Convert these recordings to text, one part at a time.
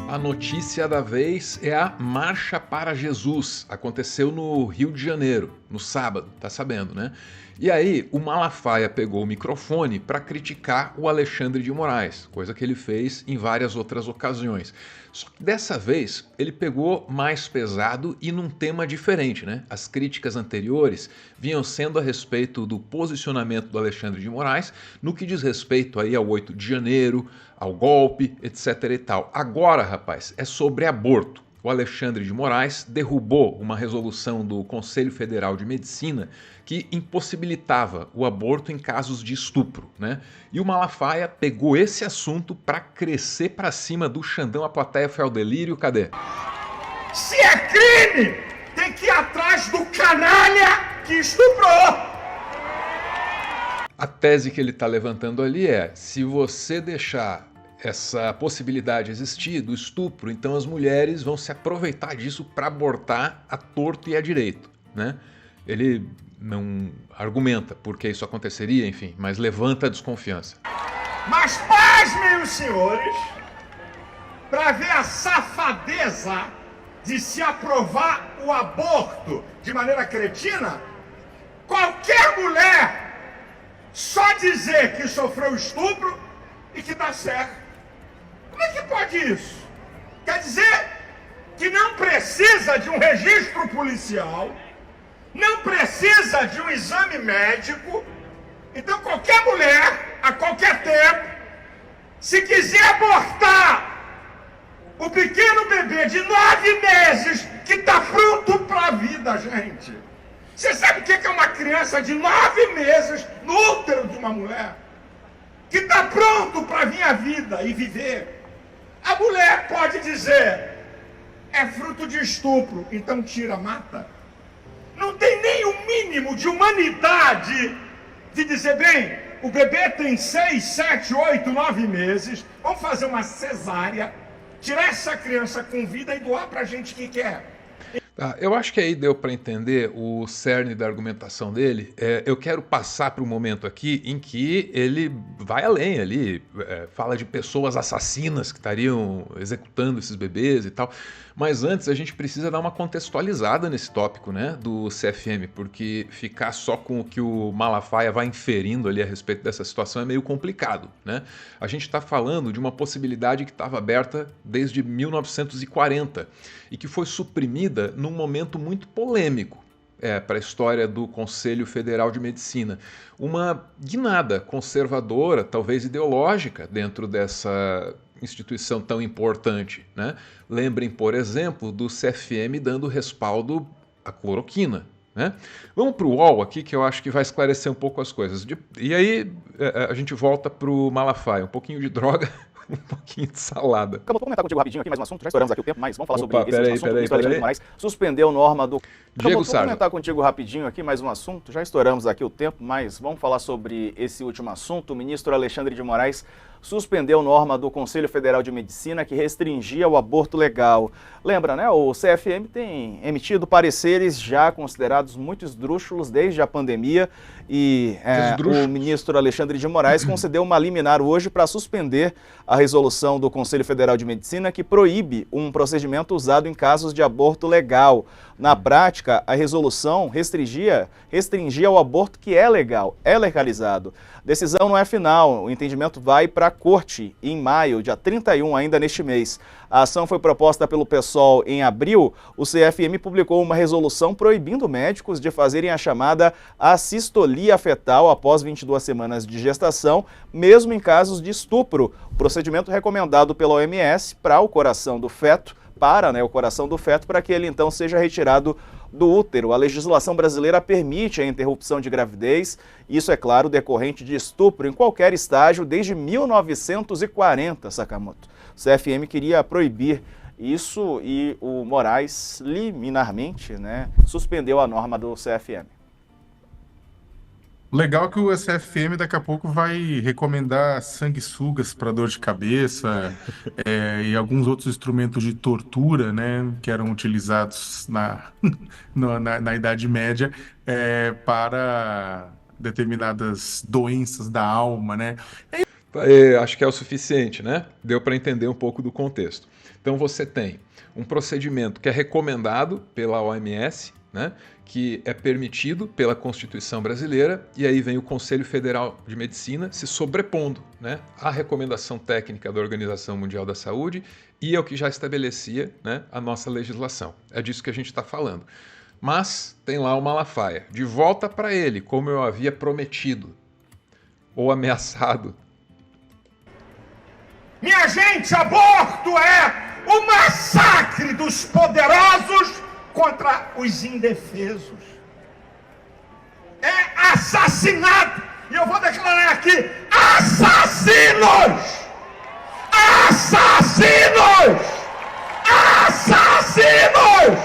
A notícia da vez é a Marcha para Jesus. Aconteceu no Rio de Janeiro, no sábado, tá sabendo, né? E aí, o Malafaia pegou o microfone para criticar o Alexandre de Moraes, coisa que ele fez em várias outras ocasiões. Só que dessa vez, ele pegou mais pesado e num tema diferente, né? As críticas anteriores vinham sendo a respeito do posicionamento do Alexandre de Moraes no que diz respeito aí ao 8 de janeiro, ao golpe, etc e tal. Agora, rapaz, é sobre aborto. O Alexandre de Moraes derrubou uma resolução do Conselho Federal de Medicina que impossibilitava o aborto em casos de estupro, né? E o Malafaia pegou esse assunto para crescer para cima do Xandão. A plateia foi ao delírio. Cadê? Se é crime, tem que ir atrás do canalha que estuprou. A tese que ele está levantando ali é: se você deixar essa possibilidade existir do estupro, então as mulheres vão se aproveitar disso para abortar a torto e a direito, né? Ele não argumenta por que isso aconteceria, enfim, mas levanta a desconfiança. Mas pasmem os senhores para ver a safadeza de se aprovar o aborto de maneira cretina. Qualquer mulher só dizer que sofreu estupro e que tá certo. Como é que pode isso? Quer dizer que não precisa de um registro policial, não precisa de um exame médico. Então qualquer mulher, a qualquer tempo, se quiser abortar o pequeno bebê de 9 meses que está pronto para a vida, gente. Você sabe o que é uma criança de 9 meses no útero de uma mulher? Que está pronto para vir à vida e viver. A mulher pode dizer: é fruto de estupro, então tira, mata. Não tem nem o mínimo de humanidade de dizer: bem, o bebê tem 6, 7, 8, 9 meses, vamos fazer uma cesárea, tirar essa criança com vida e doar para a gente que quer. Eu acho que aí deu para entender o cerne da argumentação dele. Eu quero passar para um momento aqui em que ele vai além ali, fala de pessoas assassinas que estariam executando esses bebês e tal. Mas antes a gente precisa dar uma contextualizada nesse tópico, né, do CFM, porque ficar só com o que o Malafaia vai inferindo ali a respeito dessa situação é meio complicado, né? A gente está falando de uma possibilidade que estava aberta desde 1940 e que foi suprimida num momento muito polêmico para a história do Conselho Federal de Medicina. Uma guinada conservadora, talvez ideológica, dentro dessa instituição tão importante, né? Lembrem, por exemplo, do CFM dando respaldo à cloroquina, né? Vamos para o UOL aqui, que eu acho que vai esclarecer um pouco as coisas. E aí a gente volta para o Malafaia. Um pouquinho de droga, um pouquinho de salada. Vou comentar contigo rapidinho aqui mais um assunto, já estouramos aqui o tempo, mas vamos falar sobre esse peraí, assunto. O peraí, ministro Alexandre de Moraes suspendeu norma do... Diego Vou Sardo. comentar contigo rapidinho aqui mais um assunto, já estouramos aqui o tempo, mas vamos falar sobre esse último assunto. O ministro Alexandre de Moraes suspendeu norma do Conselho Federal de Medicina que restringia o aborto legal. Lembra, né? O CFM tem emitido pareceres já considerados muito esdrúxulos desde a pandemia e o ministro Alexandre de Moraes concedeu uma liminar hoje para suspender a resolução do Conselho Federal de Medicina que proíbe um procedimento usado em casos de aborto legal. Na prática, a resolução restringia o aborto que é legal, é legalizado. Decisão não é final, o entendimento vai para a corte em maio, dia 31 ainda neste mês. A ação foi proposta pelo PSOL em abril. O CFM publicou uma resolução proibindo médicos de fazerem a chamada assistolia fetal após 22 semanas de gestação, mesmo em casos de estupro. O procedimento recomendado pela OMS para o coração do feto, para que ele então seja retirado do útero. A legislação brasileira permite a interrupção de gravidez, isso é claro, decorrente de estupro em qualquer estágio desde 1940, Sakamoto. O CFM queria proibir isso e o Moraes, liminarmente, né, suspendeu a norma do CFM. Legal que o SFM daqui a pouco vai recomendar sanguessugas para dor de cabeça e alguns outros instrumentos de tortura, né, que eram utilizados na Idade Média para determinadas doenças da alma, né? Acho que é o suficiente, né? Deu para entender um pouco do contexto. Então você tem um procedimento que é recomendado pela OMS, né? Que é permitido pela Constituição brasileira, e aí vem o Conselho Federal de Medicina se sobrepondo, né, à recomendação técnica da Organização Mundial da Saúde e ao que já estabelecia, né, a nossa legislação. É disso que a gente está falando. Mas tem lá o Malafaia. De volta para ele, como eu havia prometido ou ameaçado. Minha gente, aborto é o massacre dos poderosos contra os indefesos. É assassinato. E eu vou declarar aqui: assassinos! Assassinos! Assassinos!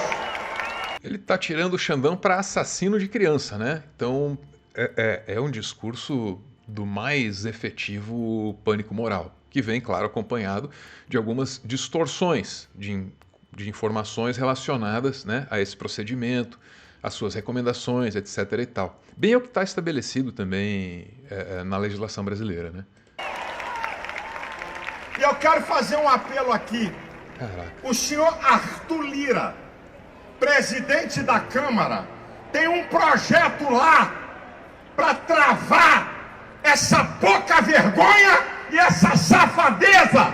Ele está tirando o Xandão para assassino de criança, né? Então é um discurso do mais efetivo pânico moral, que vem, claro, acompanhado de algumas distorções de informações relacionadas, né, a esse procedimento, as suas recomendações, etc. e tal. Bem é o que está estabelecido também na legislação brasileira, né? E eu quero fazer um apelo aqui. Caraca. O senhor Arthur Lira, presidente da Câmara, tem um projeto lá para travar essa pouca vergonha e essa safadeza.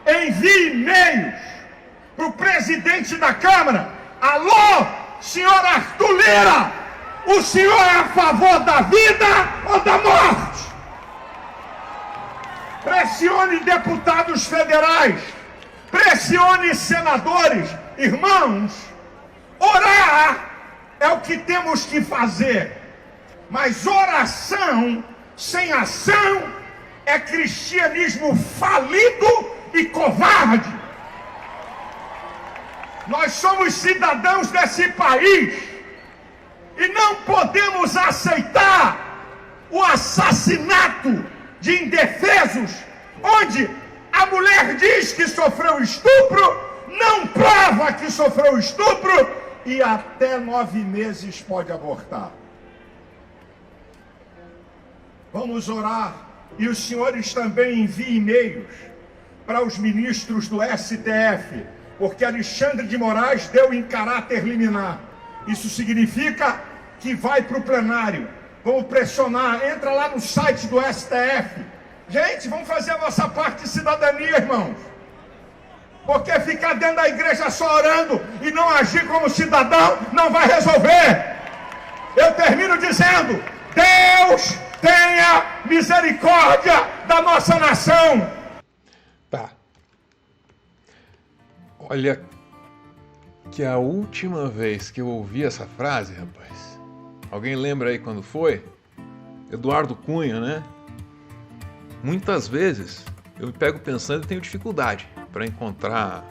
Envie e-mails para o presidente da Câmara. Alô, senhor Arthur Lira, o senhor é a favor da vida ou da morte? Pressione deputados federais, pressione senadores. Irmãos, orar é o que temos que fazer, mas oração sem ação é cristianismo falido e covarde. Nós somos cidadãos desse país e não podemos aceitar o assassinato de indefesos, onde a mulher diz que sofreu estupro, não prova que sofreu estupro e até 9 meses pode abortar. Vamos orar, e os senhores também enviem e-mails para os ministros do STF, porque Alexandre de Moraes deu em caráter liminar. Isso significa que vai para o plenário. Vamos pressionar, entra lá no site do STF. Gente, vamos fazer a nossa parte de cidadania, irmãos. Porque ficar dentro da igreja só orando e não agir como cidadão não vai resolver. Eu termino dizendo: Deus tenha misericórdia da nossa nação. Tá. Olha, que a última vez que eu ouvi essa frase, rapaz, alguém lembra aí quando foi? Eduardo Cunha, né? Muitas vezes eu me pego pensando e tenho dificuldade para encontrar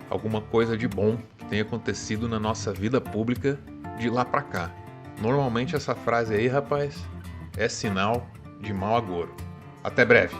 alguma coisa de bom que tenha acontecido na nossa vida pública de lá para cá. Normalmente essa frase aí, rapaz, é sinal de mau agouro. Até breve.